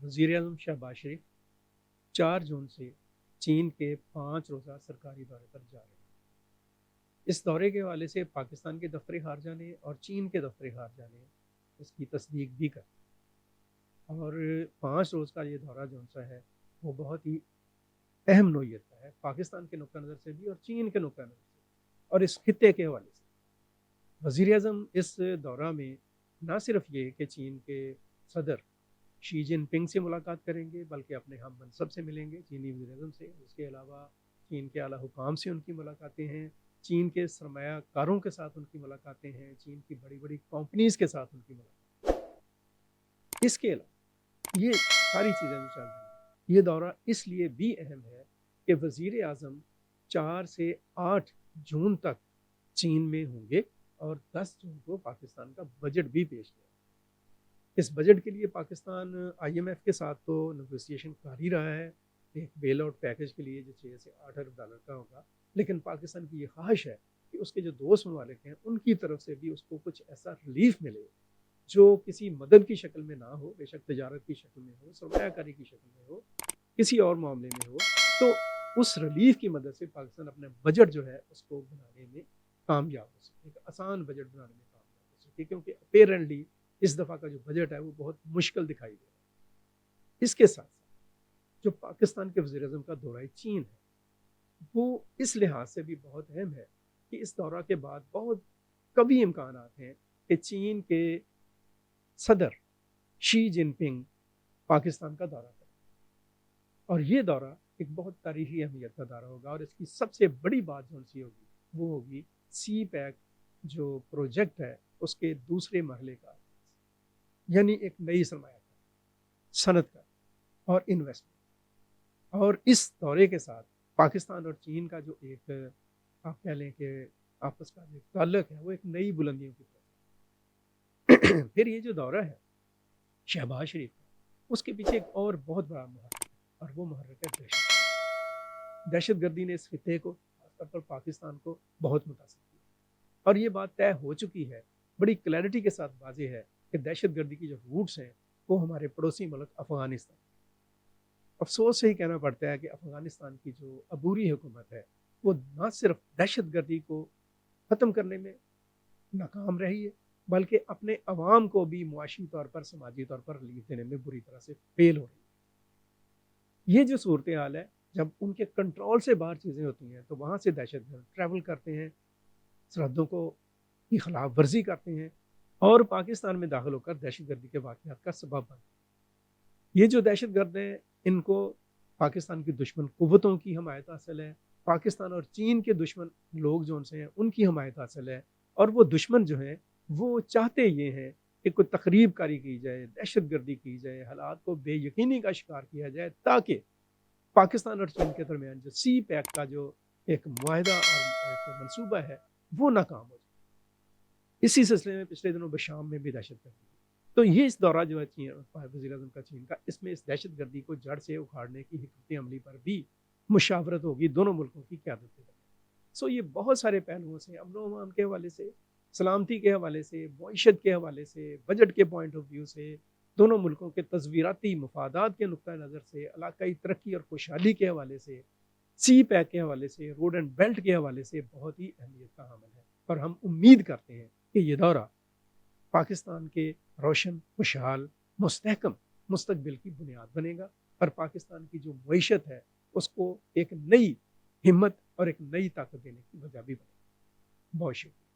वज़ीर-ए-आज़म शहबाज शरीफ 4 जून से चीन के 5 रोज़ा सरकारी दौरे पर जा रहे हैं। इस दौरे के हवाले से पाकिस्तान के दफ्तर ख़ारजा ने और चीन के दफ्तर ख़ारजा ने इसकी तस्दीक भी कर, और 5 रोज़ का ये दौरा जौन-सा है वो बहुत ही अहम नोयत का है, पाकिस्तान के नुक्ता नज़र से भी और चीन के नुक्ता नज़र से और इस खित्ते के हवाले से। वज़ीर-ए-आज़म इस दौरा में ना सिर्फ़ ये कि चीन के सदर शी जिनपिंग से मुलाकात करेंगे, बल्कि अपने हम मनसब से मिलेंगे, चीनी वज़ीर-ए-आज़म से। उसके अलावा चीन के आला हुकाम से उनकी मुलाकातें हैं, चीन के सरमायाकारों के साथ उनकी मुलाकातें हैं, चीन की बड़ी-बड़ी कंपनीज़ के साथ उनकी मुलाकात। इसके अलावा ये सारी चीज़ें जो चल रही हैं, ये दौरा इसलिए भी अहम है कि वज़ीर-ए-आज़म 4 से 8 जून तक चीन में होंगे और 10 जून को पाकिस्तान का बजट भी पेश किया। इस बजट के लिए पाकिस्तान आईएमएफ के साथ तो नेगोशिएशन कर ही रहा है, एक बेल आउट पैकेज के लिए जो 6 से 8 अरब डॉलर का होगा, लेकिन पाकिस्तान की ये ख्वाहिश है कि उसके जो दोस्त ममालिक हैं उनकी तरफ से भी उसको कुछ ऐसा रिलीफ मिले जो किसी मदद की शक्ल में ना हो, बेशक तजारत की शक्ल में हो, सरमायाकारी की शक्ल में हो, किसी और मामले में हो, तो उस रिलीफ की मदद से पाकिस्तान अपने बजट जो है उसको बनाने में कामयाब हो सके, एक आसान बजट बनाने में कामयाब हो सके, क्योंकि अपेरेंटली इस दफ़ा का जो बजट है वो बहुत मुश्किल दिखाई दे रहा है। इसके साथ साथ जो पाकिस्तान के वज़ीर-ए-आज़म का दौरा चीन है वो इस लिहाज से भी बहुत अहम है कि इस दौरा के बाद बहुत कभी इम्कानात हैं कि चीन के सदर शी जिनपिंग पाकिस्तान का दौरा करें, और ये दौरा एक बहुत तारीखी अहमियत का दौरा होगा। और इसकी सबसे बड़ी बात जो सी होगी वो होगी सी पैक जो प्रोजेक्ट है उसके दूसरे मरहले का, यानी एक नई सरमाया सनत का और इन्वेस्टमेंट। और इस दौरे के साथ पाकिस्तान और चीन का जो एक आप कह लें कि आपस का जो ताल्लुक है वो एक नई बुलंदियों की तरफ फिर ये जो दौरा है शहबाज शरीफ का, उसके पीछे एक और बहुत बड़ा मुहर्रिक है, और वो मुहर्रिक है दहशत गर्दी ने इस खित्ते को, खासतौर पर पाकिस्तान को बहुत मुतासिर किया। और ये बात तय हो चुकी है, बड़ी क्लैरिटी के साथ वाज़ेह है कि दहशत गर्दी की जो रूट्स हैं वो हमारे पड़ोसी मुल्क अफ़गानिस्तान। अफसोस से ही कहना पड़ता है कि अफ़गानिस्तान की जो अबूरी हुकूमत है वो ना सिर्फ दहशत गर्दी को ख़त्म करने में नाकाम रही है, बल्कि अपने अवाम को भी मुआशी तौर पर, समाजी तौर पर रिलीफ देने में बुरी तरह से फेल हो रही है। ये जो सूरत हाल है, जब उनके कंट्रोल से बाहर चीज़ें होती हैं तो वहाँ से दहशत गर्द ट्रैवल करते हैं, सरहदों को की खिलाफ वर्जी करते हैं और पाकिस्तान में दाखिल होकर दहशत गर्दी के वाक़यात का सबब बनते हैं। ये जो दहशत गर्द हैं इनको पाकिस्तान की दुश्मन कुव्वतों की हमायत हासिल है, पाकिस्तान और चीन के दुश्मन लोग जो उनसे हैं उनकी हमायत हासिल है, और वो दुश्मन जो हैं वो चाहते ये हैं कि कोई तकरीब कारी की जाए, दहशत गर्दी की जाए, हालात को बेयकीनी का शिकार किया जाए, ताकि पाकिस्तान और चीन के दरमियान जो सी पैक का जो एक मुआहदा और एक मनसूबा है वो नाकाम हो जाए। इसी सिलसिले में पिछले दिनों बशाम में भी दहशत गर्दी हुई। तो ये इस दौरा जो है वज़ीर-ए-आज़म का चीन का, इसमें इस दहशत गर्दी को जड़ से उखाड़ने की हिकमत अमली पर भी मुशावरत होगी दोनों मुल्कों की क़यादत के दरमियान। सो ये बहुत सारे पहलुओं से, अमन-ओ-अमान के हवाले से, सलामती के हवाले से, मईशत के हवाले से, बजट के पॉइंट ऑफ व्यू से, दोनों मुल्कों के तज़वीराती मफादात के नुक्ता नज़र से, इलाकाई तरक्की और खुशहाली के हवाले से, सी पैक के हवाले से, रोड एंड बेल्ट के हवाले से बहुत ही अहमियत का हामिल है। और हम उम्मीद करते हैं कि ये दौरा पाकिस्तान के रोशन, खुशहाल, मुस्तहकम मुस्तकबिल की बुनियाद बनेगा और पाकिस्तान की जो मईशत है उसको एक नई हिम्मत और एक नई ताकत देने की वजह भी बनेगा। बहुत शुक्रिया।